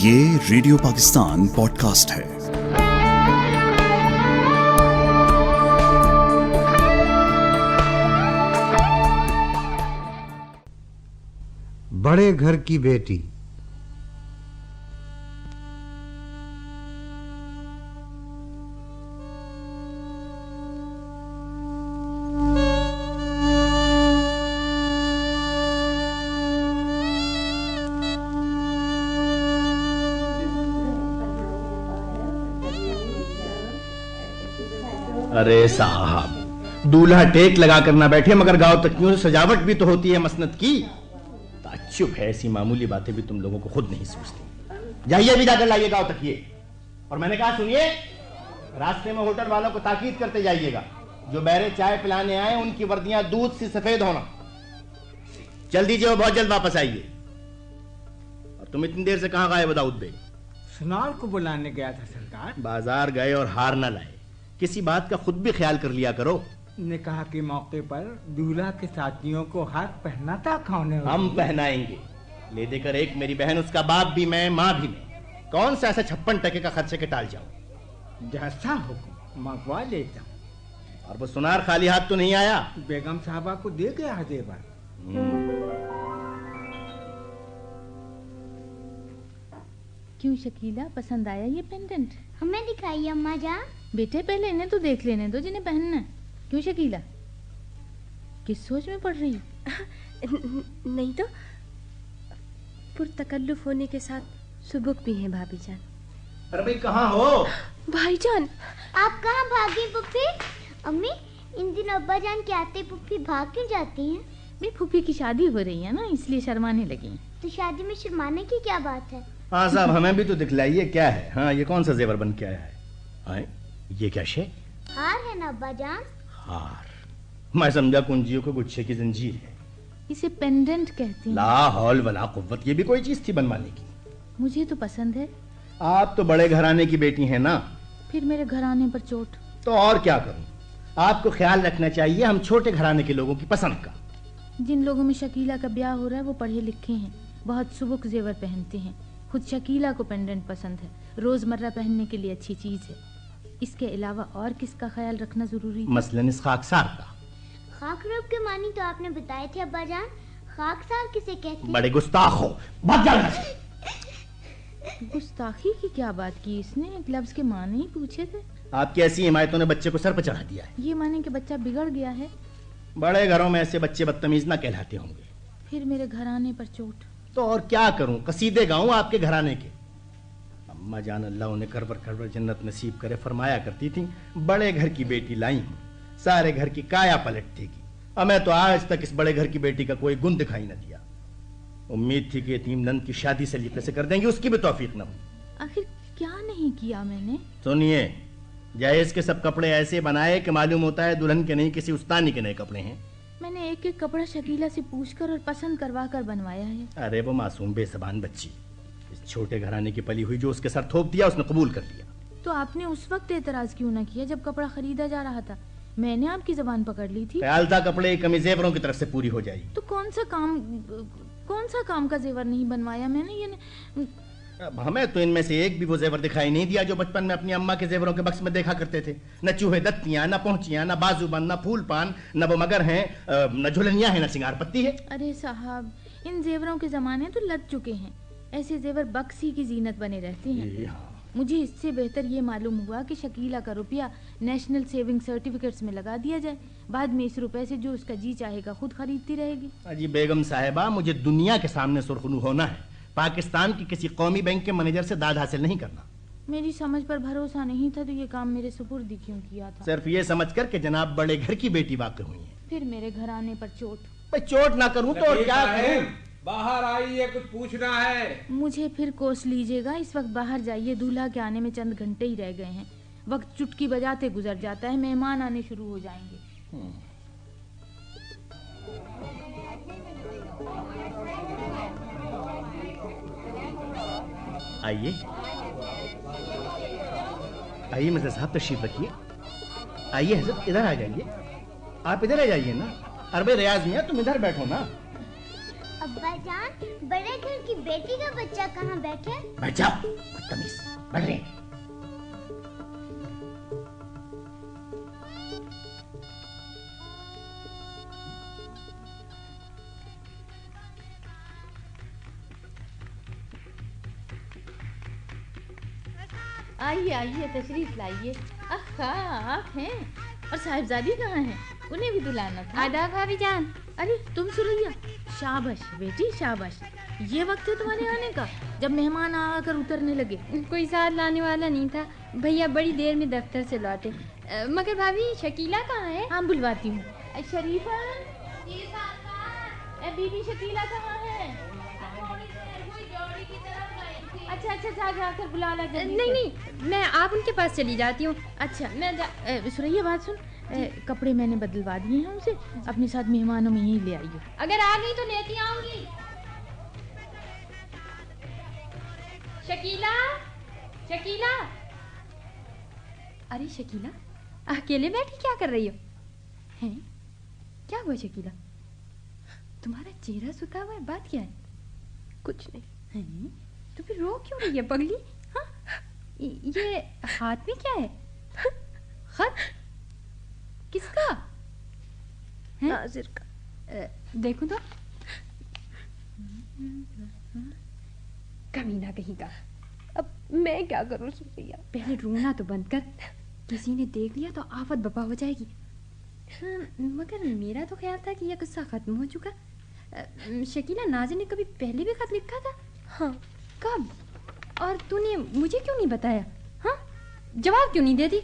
یہ radio Pakistan pod cost ہے۔ بڑے گھر کی بیٹی۔ ارے صاحب، دولہا ٹیک لگا کر نہ بیٹھے مگر گاؤں تکیوں سے سجاوٹ بھی تو ہوتی ہے مسند کی۔ تعجب ہے، ایسی معمولی باتیں بھی تم لوگوں کو خود نہیں سوچتی۔ جائیے بھی جا کر لائیے گاؤں تکیے، اور میں نے کہا سنیے، راستے میں ہوٹل والوں کو تاکید کرتے جائیے گا، جو بہرے چائے پلانے آئے ان کی وردیاں دودھ سی سفید ہونا۔ چل دیجیے، وہ بہت جلد واپس آئیے۔ اور تم اتنی دیر سے کہاں غائب ہو داؤد بے؟ سنار کو بلانے گیا تھا سرکار۔ بازار گئے اور ہار نہ لائے، کسی بات کا خود بھی خیال کر لیا کرو۔ نکاح کے موقع پر دولہا کے ساتھیوں کو ہار پہناتا کون ہے؟ ہم پہنائیں گے، لے دے کر ایک میری بہن، اس کا باپ بھی میں، ماں بھی میں۔ کون سا ایسا 56 ٹکے کا خرچے کے ٹال جاؤں؟ جیسا حکم منگوا لیتا ہوں۔ اور وہ سنار خالی ہاتھ تو نہیں آیا؟ بیگم صاحبہ کو دے گیا زیور۔ کیوں شکیلا، پسند آیا یہ پینڈنٹ؟ ہمیں دکھائیے اماں جان۔ بیٹے پہلے انہیں تو دیکھ لینے دو جنہیں پہننا ہے۔ کیوں شکیلا، کس سوچ میں پڑ رہی؟ نہیں تو پرتکلف ہونے کے ساتھ سبک بھی ہیں بھابھی جان۔ ارے بھائی کہاں ہو؟ بھائی جان آپ کہاں بھاگی پھوپھی؟ امی ان دن ابا جان کے آتے پھوپھی بھاگ کیوں جاتی ہیں؟ میری پھوپھی کی شادی ہو رہی ہے نا، اس لیے شرمانے لگی۔ تو شادی میں شرمانے کی کیا بات ہے؟ ہاں صاحب، ہمیں بھی تو دکھلائیے کیا ہے۔ ہاں، یہ کون سا زیور بن کے آیا ہے؟ یہ کیا شے؟ ہار ہے نا ابا جان۔ ہار؟ میں سمجھا کنجیوں کو گچھے کی زنجیر ہے۔ اسے پینڈنٹ کہتے ہیں۔ لا حول ولا قوت، یہ بھی کوئی چیز تھی بنوانے کی؟ مجھے تو پسند ہے۔ آپ تو بڑے گھرانے کی بیٹی ہیں نا۔ پھر میرے گھرانے پر چوٹ۔ تو اور کیا کروں؟ آپ کو خیال رکھنا چاہیے ہم چھوٹے گھرانے کے لوگوں کی پسند کا۔ جن لوگوں میں شکیلا کا بیاہ ہو رہا ہے وہ پڑھے لکھے ہیں، بہت سبک زیور پہنتے ہیں۔ خود شکیلا کو پینڈنٹ پسند ہے، روزمرہ پہننے کے لیے اچھی چیز ہے۔ اس کے علاوہ اور کس کا خیال رکھنا ضروری ہے؟ مثلاً اس خاکسار کا۔ خاک روب کے معنی تو آپ نے بتائے تھے ابا جان، خاکسار کسے کہتے ہیں؟ بڑے گستاخ ہو، بھاگ جاؤ یہاں سے۔ گستاخی کی کیا بات کی اس نے؟ ایک لفظ کے معنی ہی پوچھے تھے۔ آپ کی ایسی حمایتوں نے بچے کو سر پہ چڑھا دیا ہے۔ یہ معنی کہ بچہ بگڑ گیا ہے؟ بڑے گھروں میں ایسے بچے بدتمیز نہ کہلاتے ہوں گے۔ پھر میرے گھرانے پر چوٹ۔ تو اور کیا کروں، قصیدے گاؤں آپ کے گھرانے کے۔ اماں جان اللہ انہیں کرور کرور جنت نصیب کرے فرمایا کرتی تھی، بڑے گھر کی بیٹی لائی ہوں، سارے گھر کی کایا پلٹ دے گی۔ اور میں تو آج تک اس بڑے گھر کی بیٹی کا کوئی گن دکھائی نہ دیا۔ امید تھی کہ یتیم نند کی شادی سلیقے سے کر دیں گے، اس کی بھی توفیق نہ ہوئی۔ آخر کیا نہیں کیا میں نے؟ سنیے، جہیز کے سب کپڑے ایسے بنائے کہ معلوم ہوتا ہے دلہن کے نہیں کسی استانی کے نئے کپڑے ہیں۔ میں نے ایک ایک کپڑا شکیلا سے پوچھ کر اور پسند کروا کر بنوایا ہے۔ ارے وہ معصوم بے زبان بچی، اس چھوٹے گھرانے کی پلی ہوئی، جو اس کے سر تھوپ دیا اس نے قبول کر لیا۔ تو آپ نے اس وقت اعتراض کیوں نہ کیا جب کپڑا خریدا جا رہا تھا؟ میں نے آپ کی زبان پکڑ لی تھی۔ خیال تھا کپڑے کمی زیوروں کی طرف سے پوری ہو جائے گی۔ تو کون سا کام کا زیور نہیں بنوایا میں نے؟ یہ اب ہمیں تو ان میں سے ایک بھی وہ زیور دکھائی نہیں دیا جو بچپن میں اپنی اماں کے زیوروں کے بکس میں دیکھا کرتے تھے۔ نہ چوہے دتیاں، نہ پہنچیاں، نہ بازو بند، نہ پھول پان، نہ وہ مگر ہیں، نہ جھلنیاں ہیں، نہ سنگار پتی ہے۔ ارے صاحب، ان زیوروں کے زمانے تو لگ چکے ہیں۔ ایسے زیور بکسی کی زینت بنے رہتے ہیں۔ مجھے اس سے بہتر یہ معلوم ہوا کہ شکیلا کا روپیہ نیشنل سیونگ سرٹیفکیٹس میں لگا دیا جائے، بعد میں اس روپے سے جو اس کا جی چاہے گا خود خریدتی رہے گی۔ جی بیگم صاحبہ، مجھے دنیا کے سامنے سرخرو ہونا ہے، پاکستان کی کسی قومی بینک کے مینیجر سے داد حاصل نہیں کرنا۔ میری سمجھ پر بھروسہ نہیں تھا تو یہ کام میرے سپرد کیوں کیا تھا؟ صرف یہ سمجھ کر کہ جناب بڑے گھر کی بیٹی واقع ہوئی ہیں۔ پھر میرے گھرانے پر چوٹ۔ بھئی چوٹ نہ کروں تو اور کیا کروں؟ باہر آئیے، کچھ پوچھنا ہے۔ مجھے پھر کوس لیجیے گا، اس وقت باہر جائیے، دولہا کے آنے میں چند گھنٹے ہی رہ گئے ہیں، وقت چٹکی بجاتے گزر جاتا ہے، مہمان آنے شروع ہو جائیں گے۔ آئیے آئیے مرزا صاحب، تشریف رکھیے۔ آئیے حضرت، ادھر آ جائیے، آپ ادھر آ جائیے نا۔ ارے ریاض میاں تم ادھر بیٹھو نا۔ अब्बा जान, बड़े घर की बेटी का बच्चा कहाँ बैठे? बैठ जाओ, बदतमीज, बढ़ रहे। आइए आइए, तशरीफ लाइए। आहा, आप हैं? और साहिबजादी कहाँ हैं? उन्हें भी बुलाना था। आदाब भाभी जान। अरे तुम सुरैया, शाबाश बेटी शाबाश। ये वक्त है तुम्हारे आने का, जब मेहमान आकर उतरने लगे। कोई साथ लाने वाला नहीं था, भैया बड़ी देर में दफ्तर से लौटे। मगर भाभी शकीला कहाँ है? हाँ बुलवाती हूँ। शरीफा, बीबी शकीला कहाँ है? अच्छा जाकर बुला ला। नहीं, मैं आप उनके पास चली जाती हूँ। अच्छा सुरैया बात सुन, कपड़े मैंने बदलवा दिए हैं उनसे, अपने साथ मेहमानों में यहीं ले आइए। अगर आ गई तो लेती आऊंगी। शकीला। अरे शकीला, अकेले बैठी क्या कर रही हो? हैं? क्या हुआ शकीला? तुम्हारा चेहरा सूखा हुआ है, बात क्या है? कुछ नहीं। हैं? तो फिर रो क्यों रही है पगली? हाँ? ये हाथ में क्या है? खत? किसका? नाजिर का। देखो तो। कमीना कहीं का। अब मैं क्या करूं सुरैया? पहले रोना तो बंद कर, किसी ने देख लिया तो आफत बपा हो जाएगी। मगर मेरा तो ख्याल था कि यह किस्सा खत्म हो चुका। शकीला, नाज़िर ने कभी पहले भी खत लिखा था? हाँ। कब? और तूने मुझे क्यों नहीं बताया? हाँ, जवाब क्यों नहीं देती?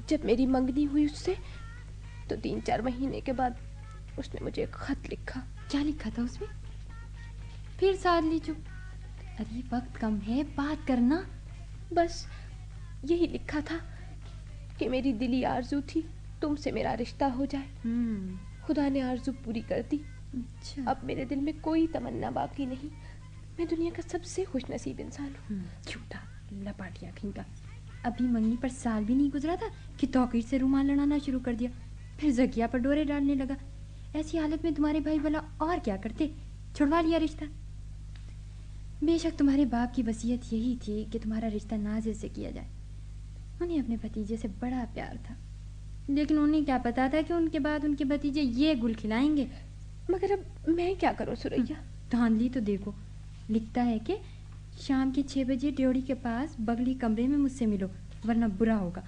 जब मेरी मंगनी हुई उससे तो 3-4 महीने के बाद उसने मुझे एक खत लिखा। क्या लिखा था उसमें? फिर साथ ली चुप। अरे वक्त कम है, बात करना। बस यही लिखा था कि मेरी दिली आरज़ू थी तुमसे मेरा रिश्ता हो जाए। खुदा ने आरज़ू पूरी कर दी। अच्छा। अब मेरे दिल में कोई तमन्ना बाकी नहीं। मैं दुनिया का सबसे खुशनसीब इंसान हूँ। झूठा लपाटिया कहीं का। अभी मंगनी पर साल भी नहीं गुजरा था कि तौकीर से रुमाल लड़ाना शुरू कर दिया, फिर जकिया पर डोरे डालने लगा। ऐसी हालत में तुम्हारे भाई भला और क्या करते? छुड़वा लिया रिश्ता। बेशक तुम्हारे बाप की वसीयत यही थी कि तुम्हारा रिश्ता नाज़िर से किया जाए। उन्हें अपने भतीजे से बड़ा प्यार था, लेकिन उन्हें क्या पता था कि उनके बाद उनके भतीजे ये गुल खिलाएंगे। मगर अब मैं क्या करूं सुरैया? धांधली तो देखो, लिखता है कि शाम के 6 बजे ड्योढ़ी के पास बगली कमरे में मुझसे मिलो, वरना बुरा होगा।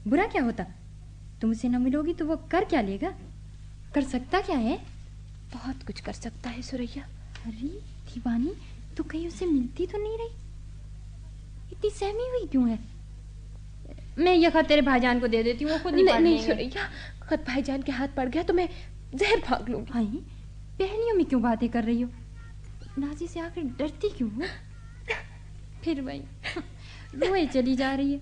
बुरा क्या होता? तुम उससे न मिलोगी तो वो कर क्या लेगा? कर सकता क्या है? बहुत कुछ कर सकता है सुरैया। अरे दीवानी, तो कहीं उससे मिलती तो नहीं रही? इतनी सहमी हुई क्यों है? मैं ये खत तेरे भाईजान को दे देती हूँ, वो खुद नहीं सुरैया, खत भाईजान के हाथ पड़ गया तो मैं जहर फांक लूंगी। हाँ, पहलियों में क्यों बातें कर रही हो? नाज़िर से आखिर डरती क्यों हो? फिर वही रोए चली जा रही है।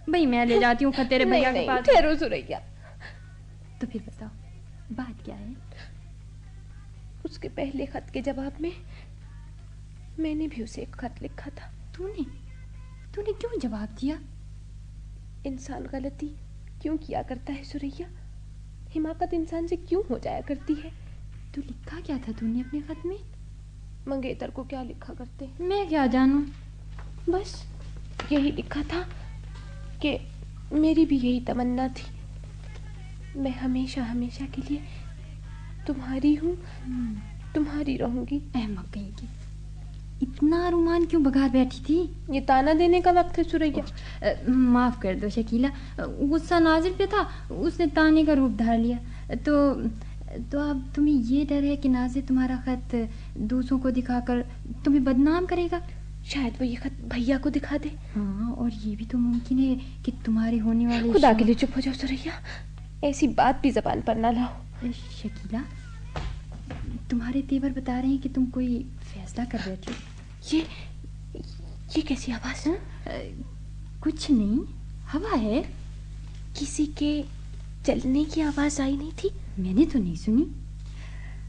भाई मैं ले जाती हूँ खत तेरे भैया के पास। ठहरो सुरैया। तो फिर बताओ बात क्या है? उसके पहले खत के जवाब में मैंने भी उसे एक खत लिखा था। तूने क्यों जवाब दिया? इंसान गलती क्यों किया करता है सुरैया? हिमाकत इंसान से क्यों हो जाया करती है? तो लिखा क्या था तूने अपने खत में? मंगेतर को क्या लिखा करते? मैं क्या जानूं? बस यही लिखा था कि मेरी भी यही तमन्ना थी, मैं हमेशा हमेशा के लिए तुम्हारी हूँ, तुम्हारी रहूंगी। अहमक कहीं की, इतना रुमान क्यों बघार बैठी थी? ये ताना देने का वक्त है सुरैया। माफ कर दो शकीला, गुस्सा नाज़िर पे था, उसने ताने का रूप धार लिया। तो अब तुम्हें ये डर है कि नाज़िर तुम्हारा खत दूसरों को दिखाकर तुम्हें बदनाम करेगा? शायद वो ये खत भैया को दिखा दे। हाँ, और ये भी तो मुमकिन है कि तुम्हारे होने वाले। खुदा के लिए चुप हो जाओ सुरैया, ऐसी बात भी जबान पर ना लाओ। शकीला, तुम्हारे तेवर बता रहे हैं कि तुम कोई फैसला कर बैठे। ये कैसी आवाज है? कुछ नहीं, हवा है। किसी के चलने की आवाज आई नहीं थी? मैंने तो नहीं सुनी।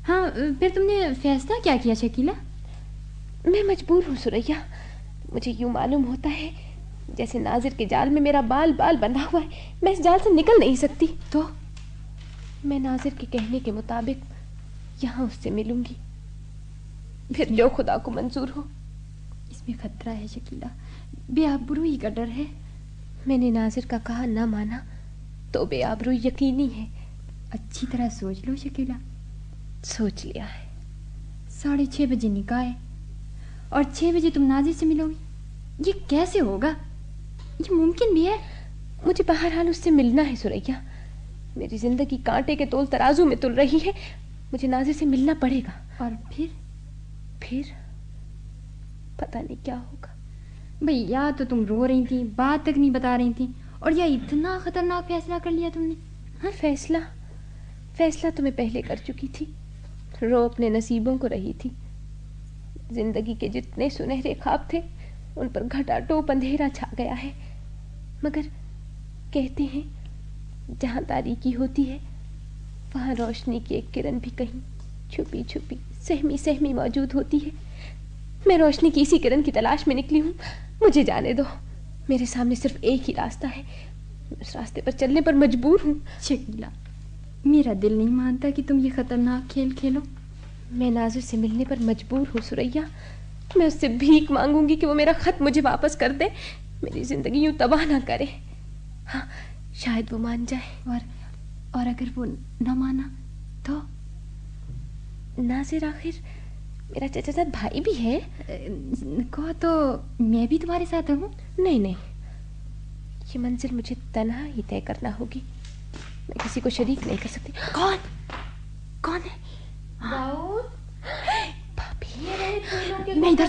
हाँ, फिर तुमने फैसला क्या किया शकीला? मैं मजबूर हूँ सुरैया। मुझे यूं मालूम होता है जैसे नाज़िर के जाल में मेरा बाल बंधा हुआ है, मैं इस जाल से निकल नहीं सकती। तो मैं नाज़िर के कहने के मुताबिक यहाँ उससे मिलूंगी, फिर जो खुदा को मंजूर हो। इसमें खतरा है शकीला, बेआबरूई का डर है। मैंने नाजिर का कहा ना माना तो बेआबरूई यकीनी है। अच्छी तरह सोच लो शकीला। सोच लिया है। 6:30 बजे निकाह है और 6 बजे तुम नाजिर से मिलोगी। ये कैसे होगा? ये मुमकिन भी है? मुझे बहरहाल उससे मिलना है सुरैया। मेरी जिंदगी कांटे के तोल तराजू में तुल रही है। मुझे नाजिर से मिलना पड़ेगा। और फिर पता नहीं क्या होगा। भैया तो तुम रो रही थी, बात तक नहीं बता रही थी, और यह इतना खतरनाक फैसला कर लिया तुमने। हाँ, फैसला तो मैं पहले कर चुकी थी। रो अपने नसीबों को रही थी। जिंदगी के जितने सुनहरे ख्वाब थे उन पर घटाटोप अंधेरा छा गया है। मगर कहते हैं जहाँ तारीकी होती है वहाँ रोशनी की एक किरण भी कहीं छुपी छुपी सहमी मौजूद होती है। मैं रोशनी की इसी किरण की तलाश में निकली हूँ। मुझे जाने दो। मेरे सामने सिर्फ एक ही रास्ता है। उस रास्ते पर चलने पर मजबूर हूँ। शकीला, मेरा दिल नहीं मानता कि तुम ये खतरनाक खेल खेलो। मैं नाजिर से मिलने पर मजबूर हूँ सुरैया। मैं उससे भीख मांगूंगी कि वो मेरा खत मुझे वापस कर दे, मेरी जिंदगी यूं तबाह ना करे। हाँ, शायद वो मान जाए। और अगर वो न माना तो? नाजिर आखिर मेरा चचाजाद भाई भी है। कहो तो मैं भी तुम्हारे साथ हूँ। नहीं, ये मंजिल मुझे तन्हा ही तय करना होगी। मैं किसी को शरीक नहीं कर सकती। कौन है? दाऊद, भाभी, मैं इधर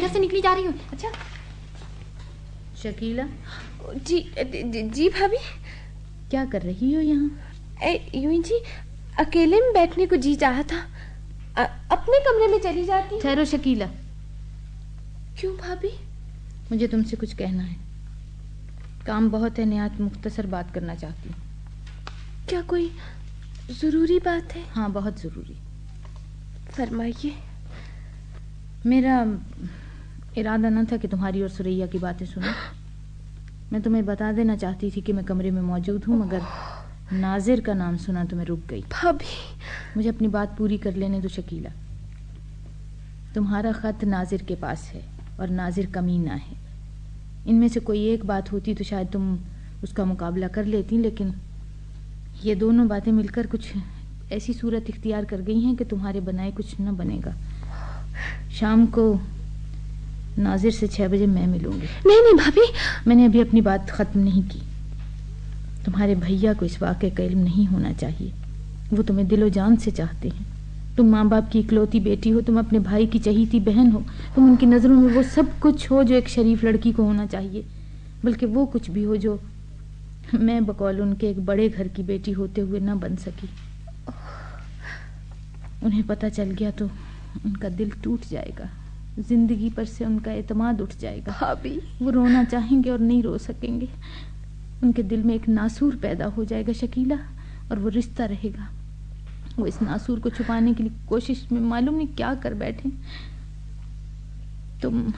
से निकली जा रही हूँ। अच्छा शकीला, जी भाभी। क्या कर रही हो यहाँ? यूं ही जी, अकेले में बैठने को जी चाहा था। अपने कमरे में चली जाती। ठहरो शकीला। क्यों भाभी? मुझे तुमसे कुछ कहना है। काम बहुत है, निहायत मुख्तसर बात करना चाहती हूँ। क्या कोई जरूरी बात है? हाँ, बहुत जरूरी। फरमाइए। मेरा इरादा न था कि तुम्हारी और सुरैया की बातें सुनो। मैं तुम्हें बता देना चाहती थी कि मैं कमरे में मौजूद हूँ, मगर नाजिर का नाम सुना तो मैं रुक गई। भाभी, मुझे अपनी बात पूरी कर लेने दो शकीला। तुम्हारा खत नाजिर के पास है और नाजिर कमीना है। इनमें से कोई एक बात होती तो शायद तुम उसका मुकाबला कर लेती, लेकिन ये दोनों बातें मिलकर कुछ ऐसी सूरत इख्तियार कर गई हैं कि तुम्हारे बनाए कुछ न बनेगा। शाम को नाजिर से 6 बजे मैं मिलूंगी। नहीं भाभी, मैंने अभी अपनी बात खत्म नहीं की। तुम्हारे भैया को इस वाक़े का इल्म नहीं होना चाहिए। वो तुम्हें दिलो जान से चाहते हैं। तुम माँ बाप की इकलौती बेटी हो, तुम अपने भाई की चहीती बहन हो, तुम उनकी नज़रों में वो सब कुछ हो जो एक शरीफ लड़की को होना चाहिए, बल्कि वो कुछ भी हो जो मैं बकौल उनके एक बड़े घर की बेटी होते हुए न बन सकी। उन्हें पता चल गया तो उनका दिल टूट जाएगा, जिंदगी पर से उनका एतमाद उठ जाएगा। भाभी, वो रोना चाहेंगे और नहीं रो सकेंगे। उनके दिल में एक नासूर पैदा हो जाएगा शकीला, और वो रिश्ता रहेगा। वो इस नासूर को छुपाने की कोशिश में मालूम नहीं क्या कर बैठे। तुम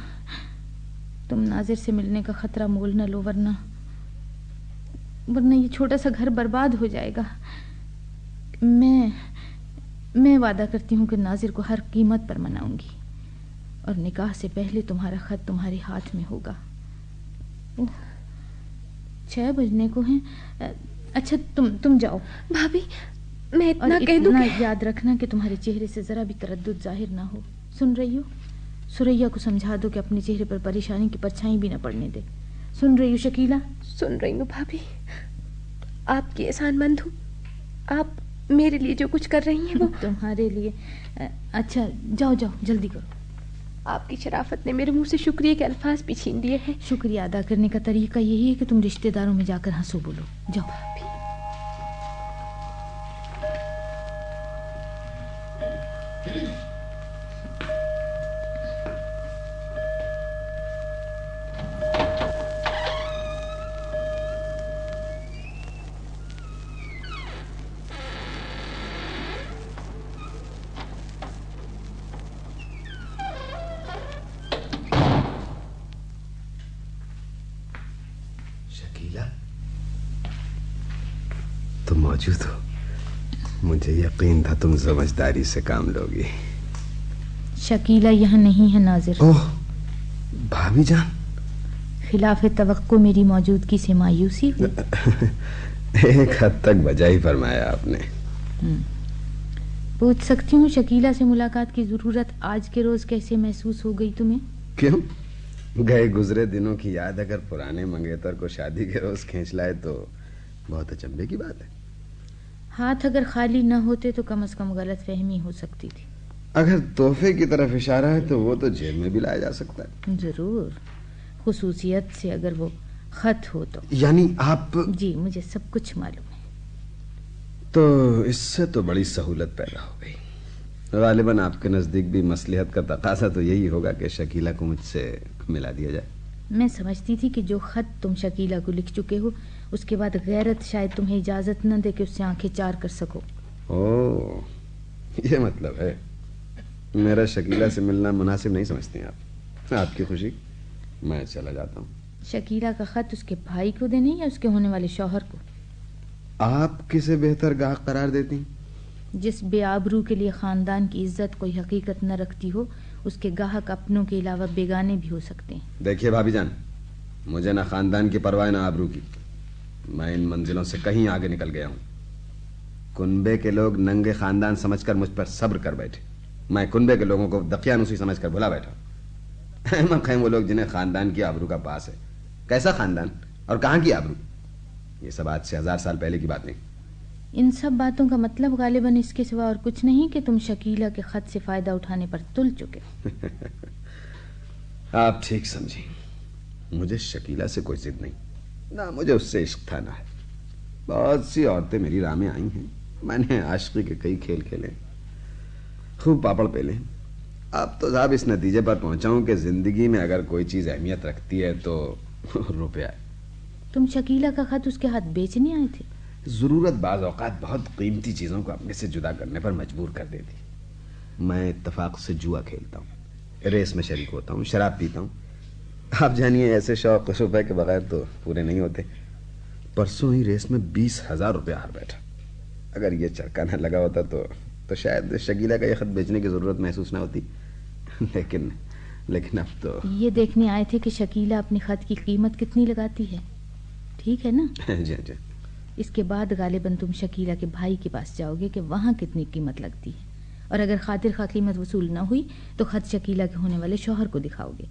नाजिर से मिलने का खतरा मोल न लो, वरना ये छोटा सा घर बर्बाद हो जाएगा। मैं वादा करती हूँ कि नाजिर को हर कीमत पर मनाऊंगी, और निकाह से पहले तुम्हारा खत तुम्हारे हाथ में होगा। 6 बजने को हैं। अच्छा, तुम जाओ। भाभी, मैं इतना कह दूं कि... याद रखना कि तुम्हारे चेहरे से जरा भी तरद्दुद जाहिर ना हो। सुन रही हो? सुरैया को समझा दो कि अपने चेहरे पर परेशानी की परछाई भी ना पड़ने दे। सुन रही हो शकीला? सुन रही हूँ भाभी। आपकी एहसानमंद हूँ। आप मेरे लिए जो कुछ कर रही हैं वो तुम्हारे लिए। अच्छा, जाओ जल्दी करो। आपकी शराफत ने मेरे मुंह से शुक्रिया के अल्फाज भी छीन लिए हैं। शुक्रिया अदा करने का तरीका यही है कि तुम रिश्तेदारों में जाकर हंसो बोलो। जाओ भाभी। तुम मौजूद हो। मुझे यकीन था तुम समझदारी से काम लोगी। शकीला यहाँ नहीं है नाजिर। ओह भाभी जान। खिलाफ तवक्को मेरी मौजूदगी से मायूसी हुई। एक हद तक बजा ही फरमाया आपने। पूछ सकती हूँ शकीला से मुलाकात की जरूरत आज के रोज कैसे महसूस हो गई तुम्हें? क्यों? गए गुजरे दिनों की याद अगर पुराने मंगेतर को शादी के रोज खींच लाए तो बहुत अचंभे की बात है। हाथ अगर खाली न होते तो कम से कम गलत फहमी हो सकती थी। अगर तोहफे की तरफ इशारा है तो वो तो जेब में भी लाया जा सकता है। जरूर, खुसूसियत से अगर वो खत हो तो। यानी आप? जी, मुझे सब कुछ मालूम है। तो इससे तो बड़ी सहूलत पैदा हो गई। गालिबन आपके नजदीक भी मसलिहत का तकाजा तो यही होगा कि शकीला को मुझसे मिला दिया जाए। मैं समझती थी कि जो खत तुम शकीला को लिख चुके हो उसके बाद गैरत शायद तुम्हें इजाजत न दे कि उससे आंखें चार कर सको। ओह, ये मतलब है। मेरा शकीला से मिलना मुनासिब नहीं समझती आप। आपकी खुशी, मैं चला जाता हूँ। शकीला का खत उसके भाई को देने या उसके होने वाले शौहर को? आप किसे बेहतर गाहक करार देती? जिस बेआबरू के लिए खानदान की इज्जत कोई हकीकत न रखती हो उसके गाहक अपनों के अलावा बेगाने भी हो सकते हैं। देखिए भाभी जान, मुझे ना खानदान की परवाह ना आबरू की। मैं इन मंजिलों से कहीं आगे निकल गया हूँ। कुनबे के लोग नंगे खानदान समझकर मुझ पर सब्र कर बैठे। मैं कुनबे के लोगों को दकियानुसी समझकर भुला बैठा। अहमद वो लोग जिन्हें खानदान की आबरू का पास है। कैसा खानदान और कहाँ की आबरू? ये सब आज से 1000 साल पहले की बात नहीं। इन सब बातों का मतलब गालिबन इसके सिवा और कुछ नहीं कि तुम शकीला के खत से फायदा उठाने पर तुल चुके। आप ठीक समझी। मुझे शकीला से कोई जिद नहीं, ना मुझे उससे इश्क था ना है। बहुत सी औरतें मेरी राह में आई हैं। मैंने आशिकी के कई खेल खेले, खूब पापड़ पेले। अब तो साहब इस नतीजे पर पहुंचा हूं कि जिंदगी में अगर कोई चीज अहमियत रखती है तो रुपया है। तुम शकीला का खत उसके हाथ बेचने आए थे? जरूरत बाज औकात बहुत कीमती चीजों को अपने से जुदा करने पर मजबूर कर देती। मैं इत्तेफाक से जुआ खेलता हूँ, रेस में शरीक होता हूँ, शराब पीता हूँ। आप जानिए ऐसे शौक रुपए के बगैर तो पूरे नहीं होते। परसों ही रेस में 20,000 रुपया हार बैठा। अगर ये चरका न लगा होता तो शायद शकीला का ये खत बेचने की जरूरत महसूस ना होती। लेकिन अब तो ये देखने आए थे कि शकीला अपने खत की कीमत कितनी लगाती है, ठीक है ना? जी जी। इसके बाद गालिबन तुम शकीला के भाई के पास जाओगे कि वहाँ कितनी कीमत लगती है, और अगर खातिर खा कीमत वसूल ना हुई तो खत शकीला के होने वाले शौहर को दिखाओगे।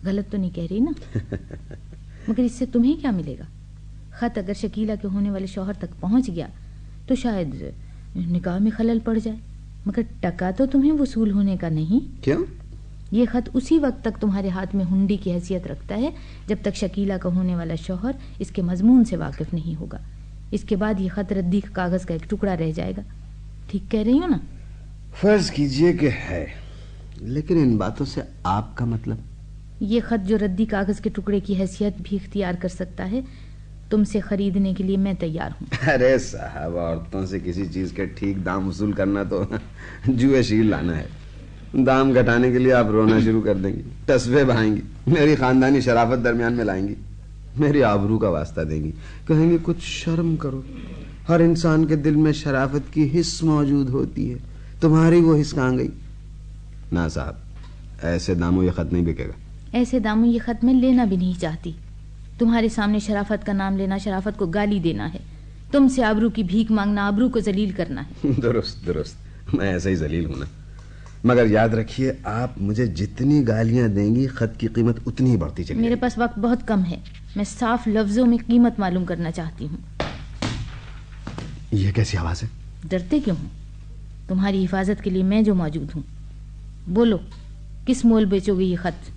गलत तो नहीं कह रही ना? मगर इससे तुम्हें क्या मिलेगा? खत अगर शकीला के होने वाले शौहर तक पहुंच गया तो शायद निकाह में खलल पड़ जाए, मगर टका तो तुम्हें वसूल होने का नहीं। क्यों? ये खत उसी वक्त तक तुम्हारे हाथ में हुंडी की हैसियत रखता है जब तक शकीला का होने वाला शौहर इसके मजमून से वाकिफ नहीं होगा। इसके बाद ये खत रद्दी कागज का एक टुकड़ा रह जाएगा। ठीक कह रही हो ना? फर्ज कीजिए कि है, लेकिन इन बातों से आपका मतलब? ये खत जो रद्दी कागज के टुकड़े की हैसियत भी इख्तियार कर सकता है, तुमसे खरीदने के लिए मैं तैयार हूँ। अरे साहब, औरतों से किसी चीज के ठीक दाम वसूल करना तो जुए शील लाना है। दाम घटाने के लिए आप रोना शुरू कर देंगी, तस्बे बहाएंगी, मेरी खानदानी शराफत दरमियान में लाएंगी, मेरी आबरू का वास्ता देंगी, कहेंगे कुछ शर्म करो। हर इंसान के दिल में शराफत की हिस्स मौजूद होती है, तुम्हारी वो हिस्स कहाँ गई? ना साहब, ऐसे दामों ये खत नहीं बिकेगा। ऐसे दामों ये खत मैं लेना भी नहीं चाहती। तुम्हारे सामने शराफत का नाम लेना शराफत को गाली देना है। तुमसे आबरू की भीख मांगना आबरू को जलील करना है। दुरुस्त दुरुस्त, मैं ऐसे ही जलील हूं ना। मगर याद रखिए, आप मुझे जितनी गालियां देंगी खत की कीमत उतनी ही बढ़ती चलेगी। मेरे पास वक्त बहुत कम है। मैं साफ लफ्जों में कीमत मालूम करना चाहती हूँ। ये कैसी आवाज है? डरते क्यों हो? तुम्हारी हिफाजत के लिए मैं जो मौजूद हूँ। बोलो, किस मोल बेचोगे ये खत?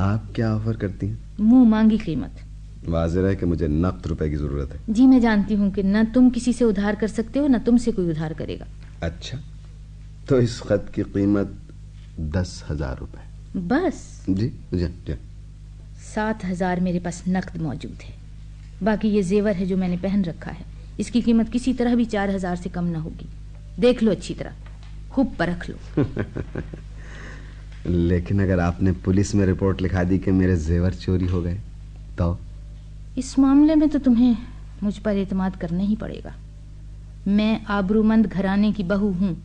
आप क्या ऑफर करती हैं? मुंह मांगी कीमत। वाज़ेह है कि मुझे नक़द रुपए की जरूरत है। जी मैं जानती हूँ कि न तुम किसी से उधार कर सकते हो, न तुमसे कोई उधार करेगा। अच्छा, तो इस खत की कीमत 10,000 रुपए। बस? जी जी जी। 7,000 मेरे पास नकद मौजूद है। बाकी ये जेवर है जो मैंने पहन रखा है, इसकी कीमत किसी तरह भी 4,000 से कम ना होगी। देख लो अच्छी तरह, खूब परख लो। लेकिन अगर आपने पुलिस में रिपोर्ट लिखा दी कि मेरे जेवर चोरी हो गए तो? इस मामले में तो तुम्हें मुझ पर एतमाद करना ही पड़ेगा। मैं आबरूमंद घराने की बहू हूँ,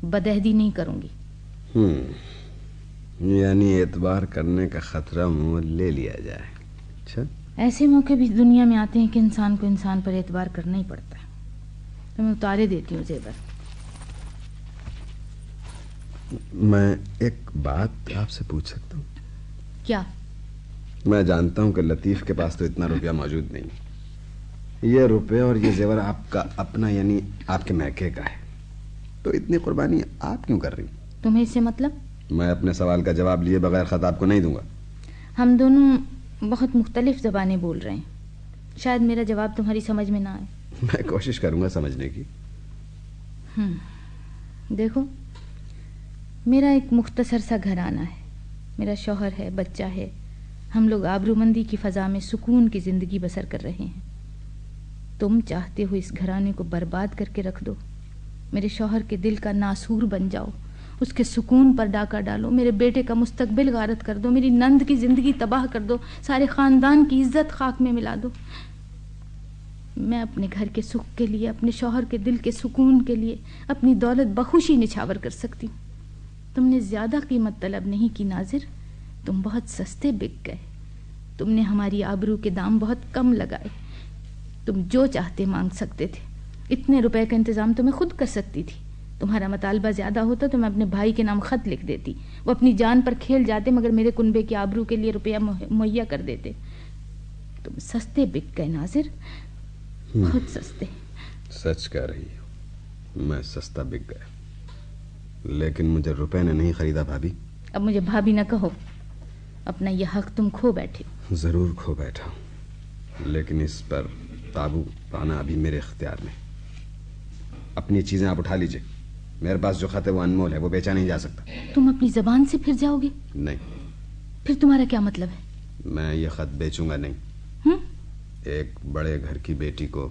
बदअहदी नहीं करूंगी। یعنی اعتبار کرنے کا خطرہ منہ لے لیا جائے. اچھا, ایسے موقع بھی دنیا میں آتے ہیں کہ انسان کو انسان پر اعتبار کرنا ہی پڑتا ہے. تو میں اتارے دیتی ہوں زیور. میں ایک بات آپ سے پوچھ سکتا ہوں؟ کیا؟ میں جانتا ہوں کہ لطیف کے پاس تو اتنا روپیہ موجود نہیں. یہ روپے اور یہ زیور آپ کا اپنا یعنی آپ کے میکے کا ہے, تو اتنی قربانی آپ کیوں کر رہی؟ تمہیں اس سے مطلب؟ میں اپنے سوال کا جواب لیے بغیر خط آپ کو نہیں دوں گا. ہم دونوں بہت مختلف زبانیں بول رہے ہیں, شاید میرا جواب تمہاری سمجھ میں نہ آئے. میں کوشش کروں گا سمجھنے کی. دیکھو, میرا ایک مختصر سا گھرانہ ہے. میرا شوہر ہے, بچہ ہے. ہم لوگ آبرومندی کی فضا میں سکون کی زندگی بسر کر رہے ہیں. تم چاہتے ہو اس گھرانے کو برباد کر کے رکھ دو, میرے شوہر کے دل کا ناسور بن جاؤ, اس کے سکون پر ڈاکہ ڈالو, میرے بیٹے کا مستقبل غارت کر دو, میری نند کی زندگی تباہ کر دو, سارے خاندان کی عزت خاک میں ملا دو. میں اپنے گھر کے سکھ کے لیے, اپنے شوہر کے دل کے سکون کے لیے اپنی دولت بخوشی نچھاور کر سکتی ہوں. تم نے زیادہ قیمت طلب نہیں کی ناظر, تم بہت سستے بک گئے. تم نے ہماری آبرو کے دام بہت کم لگائے. تم جو چاہتے مانگ سکتے تھے. اتنے روپے کا انتظام تو میں خود کر سکتی تھی. تمہارا مطالبہ زیادہ ہوتا تو میں اپنے بھائی کے نام خط لکھ دیتی, وہ اپنی جان پر کھیل جاتے مگر میرے کنبے کی آبرو کے لیے روپیہ مہیا کر دیتے. تم سستے بک گئے ناظر, بہت سستے. سچ کہہ رہی ہو, میں سستا بک گیا, لیکن مجھے روپے نے نہیں خریدا بھابھی. اب مجھے بھابھی نہ کہو, اپنا یہ حق تم کھو بیٹھے. ضرور کھو بیٹھا ہوں, لیکن اس پر قابو پانا ابھی میرے اختیار میں. اپنی چیزیں آپ اٹھا لیجئے. میرے پاس جو خط ہے وہ انمول ہے, وہ بیچا نہیں جا سکتا. تم اپنی زبان سے پھر جاؤ گے؟ نہیں. پھر تمہارا کیا مطلب ہے؟ میں یہ خط بیچوں گا نہیں. ایک بڑے گھر کی بیٹی کو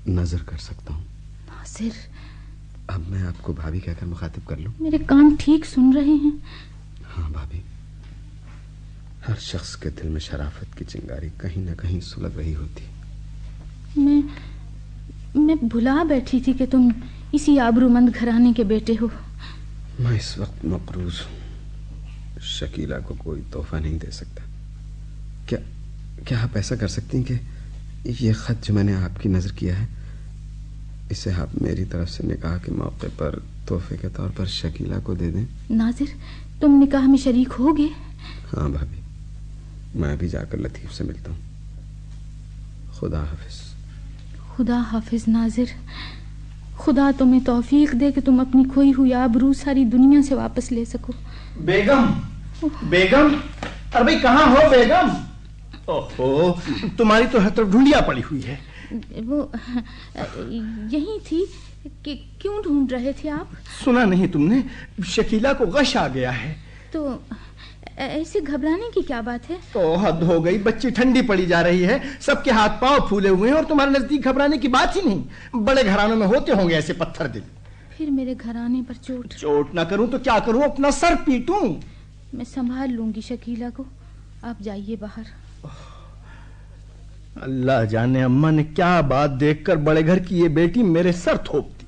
نظر کر سکتا ہوں. ناصر, اب میں آپ کو بھابھی کہہ کر مخاطب کر لوں؟ میرے کان ٹھیک سن رہے ہیں. ہاں بھابھی, ہر شخص کے دل میں شرافت کی چنگاری کہیں نہ کہیں سلگ رہی ہوتی. میں بھلا بیٹھی تھی کہ تم اسی آبرومند گھرانے کے بیٹے ہو. میں اس وقت مقروض ہوں, شکیلا کو کوئی تحفہ نہیں دے سکتا. کیا آپ ایسا کر سکتی ہیں کہ یہ خط جو میں نے آپ کی نظر کیا ہے, اسے آپ میری طرف سے نکاح کے موقع پر تحفے کے طور پر شکیلا کو دے دیں؟ ناظر, تم نکاح میں شریک ہوگے؟ ہاں بھابھی, میں ابھی جا کر لطیف سے ملتا ہوں. خدا حافظ. خدا حافظ ناظر. خدا تمہیں توفیق دے کہ تم اپنی کھوئی ہوئی آبرو ساری دنیا سے واپس لے سکو. بیگم, بیگم, ارے بھائی کہاں ہو بیگم؟ اوہو, تمہاری تو ہر طرف ڈھونڈیا پڑی ہوئی ہے. وہ یہی تھی کہ کیوں ڈھونڈ رہے تھے آپ؟ سنا نہیں تم نے, شکیلا کو غش آ گیا ہے. تو ایسے گھبرانے کی کیا بات ہے؟ تو حد ہو گئی, بچی ٹھنڈی پڑی جا رہی ہے, سب کے ہاتھ پاؤں پھولے ہوئے ہیں اور تمہارے نزدیک گھبرانے کی بات ہی نہیں. بڑے گھرانوں میں ہوتے ہوں گے ایسے پتھر دل. پھر میرے گھرانے پر چوٹ نہ کروں تو کیا کروں, اپنا سر پیٹوں؟ میں سنبھال لوں گی شکیلا کو, آپ جائیے باہر. اللہ جانے اماں نے کیا بات دیکھ کر بڑے گھر کی یہ بیٹی میرے سر تھوپ دی.